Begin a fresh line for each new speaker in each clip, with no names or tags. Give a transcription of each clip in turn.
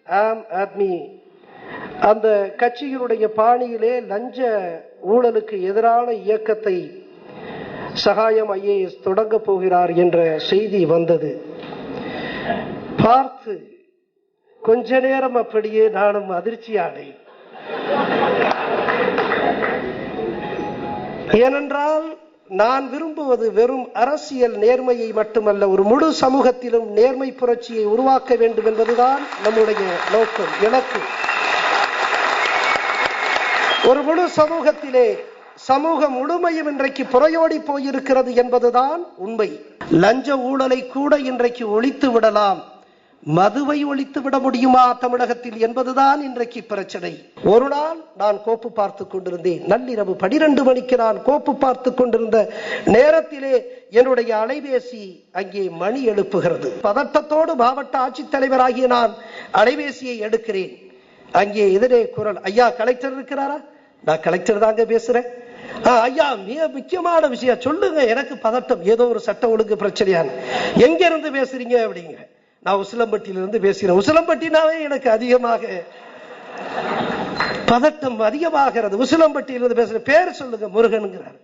ஆம் ஆத்மி அந்த கட்சியினுடைய பாணியிலே லஞ்ச ஊழலுக்கு எதிரான இயக்கத்தை சகாயம் IAS தொடங்க போகிறார் என்ற செய்தி வந்தது. பார்த்து கொஞ்ச நேரம் அப்படியே நானும் அதிர்ச்சியானேன். ஏனென்றால் நான் விரும்புவது வெறும் அரசியல் நேர்மையை மட்டுமல்ல, ஒரு முழு சமூகத்திலும் நேர்மை புரட்சியை உருவாக்க வேண்டும் என்பதுதான் நம்முடைய நோக்கம், இலக்கு. ஒரு முழு சமூகத்திலே சமூகம் முழுமையும் இன்றைக்கு புறையோடி போயிருக்கிறது என்பதுதான் உண்மை. லஞ்ச ஊழலை கூட இன்றைக்கு ஒழித்து விடலாம், மதுவை ஒழித்து விட முடியுமா தமிழகத்தில் என்பதுதான் இன்றைக்கு பிரச்சனை. ஒரு நாள் நான் கோப்பு பார்த்துக் கொண்டிருந்தேன், நள்ளிரவு 12 மணிக்கு நான் கோப்பு பார்த்துக் கொண்டிருந்த நேரத்திலே என்னுடைய அலைபேசி அங்கே மணி எழுப்புகிறது. பதட்டத்தோடு மாவட்ட ஆட்சித்தலைவராகிய நான் அலைபேசியை எடுக்கிறேன். அங்கே எதிரே குரல், ஐயா கலெக்டர் இருக்கிறாரா? நான் கலெக்டர் தாங்க பேசுறேன். ஐயா மிக முக்கியமான விஷயம் சொல்லுங்க. எனக்கு பதட்டம், ஏதோ ஒரு சட்ட ஒழுங்கு பிரச்சனையான. எங்க இருந்து பேசுறீங்க அப்படிங்கிற. நான் உசிலம்பட்டியிலிருந்து பேசுகிறேன். உசிலம்பட்டினாவே எனக்கு அதிகமாக பதட்டம் அதிகமாகிறது. உசிலம்பட்டியிலிருந்து பேசுறேன். பேர் சொல்லுங்க. முருகனுங்கிறார்.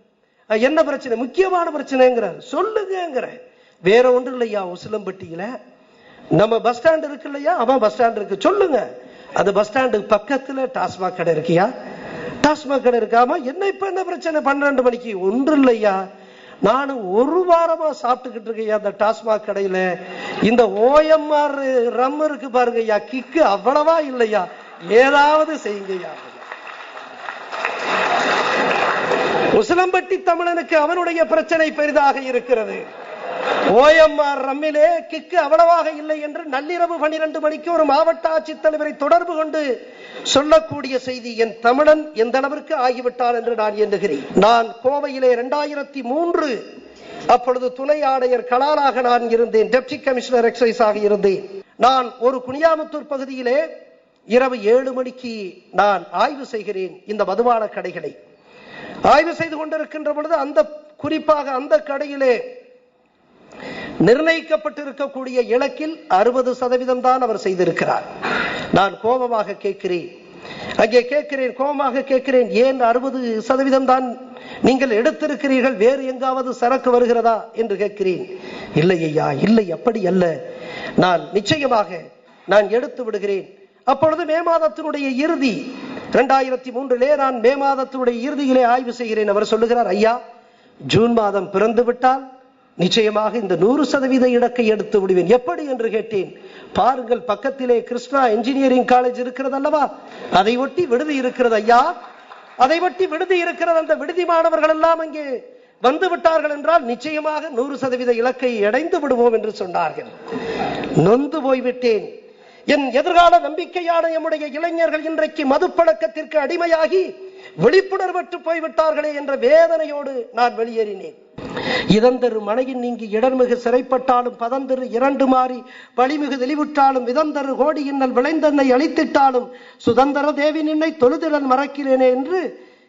என்ன பிரச்சனை? முக்கியமான பிரச்சனைங்கிறார். சொல்லுங்கிற. வேற ஒன்றும் இல்லையா, உசிலம்பட்டியில நம்ம பஸ் ஸ்டாண்ட் இருக்கு இல்லையா? அவன் பஸ் ஸ்டாண்ட் இருக்கு. சொல்லுங்க. அந்த பஸ் ஸ்டாண்டு பக்கத்துல டாஸ்மாக் கடை இருக்கியா? டாஸ்மாக் கடை இருக்காமா? என்ன இப்ப என்ன பிரச்சனை 12 மணிக்கு? ஒன்று இல்லையா, நானும் ஒரு வாரமா சாப்பிட்டுக்கிட்டு இருக்கையா அந்த டாஸ்மாக் கடையில இந்த OMR ரம் இருக்கு பாருங்கய்யா, கிக்கு அவ்வளவா இல்லையா, ஏதாவது செய்யுங்கய்யா. உசிலம்பட்டி தமிழனுக்கு அவனுடைய பிரச்சனை பெரிதாக இருக்கிறது. OMR ரம்மிலே கிக்கு அவ்வளவாக இல்லை என்று நள்ளிரவு 12 மணிக்கு ஒரு மாவட்ட ஆட்சித்தலைவரை தொடர்பு கொண்டு சொல்லக்கூடிய செய்தி என் தமிழன் எந்த அளவிற்கு ஆகிவிட்டான் என்று நான் எண்ணுகிறேன். நான் கோவையிலே 2003 அப்பொழுது துணை ஆணையர் கலாலாக நான் இருந்தேன், டெப்டி கமிஷனர் எக்ஸைஸ் ஆக இருந்தேன். நான் ஒரு குனியாமுத்தூர் பகுதியிலே இரவு 7 மணிக்கு நான் ஆய்வு செய்கிறேன். இந்த மதுபான கடைகளை ஆய்வு செய்து கொண்டிருக்கின்ற பொழுது அந்த குறிப்பாக அந்த கடையிலே நிர்ணயிக்கப்பட்டிருக்கக்கூடிய இலக்கில் 60% தான் அவர் செய்திருக்கிறார். நான் கோபமாக கேட்கிறேன், அங்கே கேட்கிறேன், கோபமாக கேட்கிறேன், ஏன் 60% தான் நீங்கள் எடுத்திருக்கிறீர்கள், வேறு எங்காவது சரக்கு வருகிறதா என்று கேட்கிறேன். இல்லை ஐயா, இல்லை, அப்படி அல்ல, நான் நிச்சயமாக நான் எடுத்து விடுகிறேன். அப்பொழுது மே மாதத்தினுடைய இறுதி 2003 நான் மே மாதத்தினுடைய இறுதியிலே ஆய்வு செய்கிறேன். அவர் சொல்லுகிறார், ஐயா ஜூன் மாதம் பிறந்து விட்டால் நிச்சயமாக இந்த 100% இலக்கை எடுத்து விடுவேன். எப்படி என்று கேட்டேன். பாருங்கள், பக்கத்திலே கிருஷ்ணா இன்ஜினியரிங் காலேஜ் இருக்கிறது அல்லவா, அதை ஒட்டி விடுதி இருக்கிறது ஐயா, அதை ஒட்டி விடுதி இருக்கிறது. அந்த விடுதி மாணவர்கள் எல்லாம் அங்கே வந்து விட்டார்கள் என்றால் நிச்சயமாக 100% இலக்கை அடைந்து விடுவோம் என்று சொன்னார்கள். நொந்து போய்விட்டேன். என் எதிர்கால நம்பிக்கையான நம்முடைய இளைஞர்கள் இன்றைக்கு மதுப்பழக்கத்திற்கு அடிமையாகி விழிப்புணர்வற்று போய்விட்டார்களே என்ற வேதனையோடு நான் வெளியேறினேன். இதந்தரு மனையின் நீங்கி இடர்மிகு சிறைப்பட்டாலும் பதந்தரு 2 மாறி பழிமிகு தெளிவுற்றாலும் விதந்தரு கோடி இன்னல் விளைந்தன்னை அழித்திட்டாலும் சுதந்திர தேவி நின்னை தொழுதிறன் மறக்கிறேனே என்று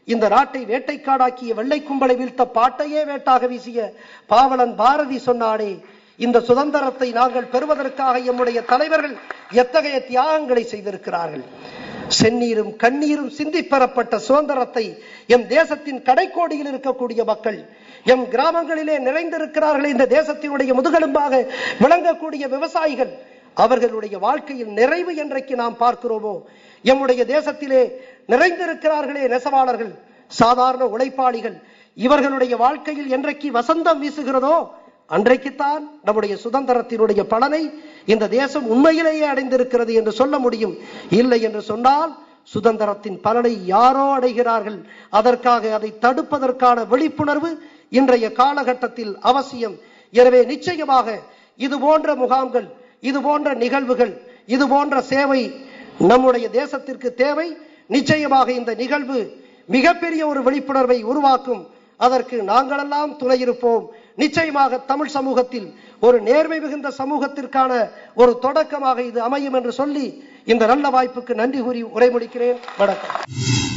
இந்த நாட்டை வேட்டைக்காடாக்கிய வெள்ளை கும்பலை வீழ்த்த பாட்டையே வேட்டாக வீசிய பாவலன் பாரதி சொன்னானே, இந்த சுதந்திரத்தை நாங்கள் பெறுவதற்காக எம்முடைய தலைவர்கள் எத்தகைய தியாகங்களை செய்திருக்கிறார்கள். செந்நீரும் கண்ணீரும் சிந்தி பெறப்பட்ட சுதந்திரத்தை எம் தேசத்தின் கடைக்கோடியில் இருக்கக்கூடிய மக்கள், எம் கிராமங்களிலே நிறைந்திருக்கிறார்களே, இந்த தேசத்தினுடைய முதுகெலும்பாக விளங்கக்கூடிய விவசாயிகள், அவர்களுடைய வாழ்க்கையில் நிறைவு என்றைக்கு நாம் பார்க்கிறோமோ, எம்முடைய தேசத்திலே நிறைந்திருக்கிறார்களே நெசவாளர்கள், சாதாரண உழைப்பாளிகள், இவர்களுடைய வாழ்க்கையில் என்றைக்கு வசந்தம் வீசுகிறதோ அன்றைக்குத்தான் நம்முடைய சுதந்திரத்தினுடைய பலனை இந்த தேசம் உண்மையிலேயே அடைந்திருக்கிறது என்று சொல்ல முடியும். இல்லை என்று சொன்னால் சுதந்திரத்தின் பலனை யாரோ அடைகிறார்கள். அதற்காக அதை தடுப்பதற்கான விழிப்புணர்வு இன்றைய காலகட்டத்தில் அவசியம். எனவே நிச்சயமாக இது போன்ற முகாம்கள், இது போன்ற நிகழ்வுகள், இது போன்ற சேவை நம்முடைய தேசத்திற்கு தேவை. நிச்சயமாக இந்த நிகழ்வு மிகப்பெரிய ஒரு விழிப்புணர்வை உருவாக்கும். அதற்கு நாங்களெல்லாம் துணை இருப்போம். நிச்சயமாக தமிழ் சமூகத்தில் ஒரு நேர்மை மிகுந்த சமூகத்திற்கான ஒரு தொடக்கமாக இது அமையும் என்று சொல்லி இந்த நல்ல வாய்ப்புக்கு நன்றி கூறி உரை முடிக்கிறேன். வணக்கம்.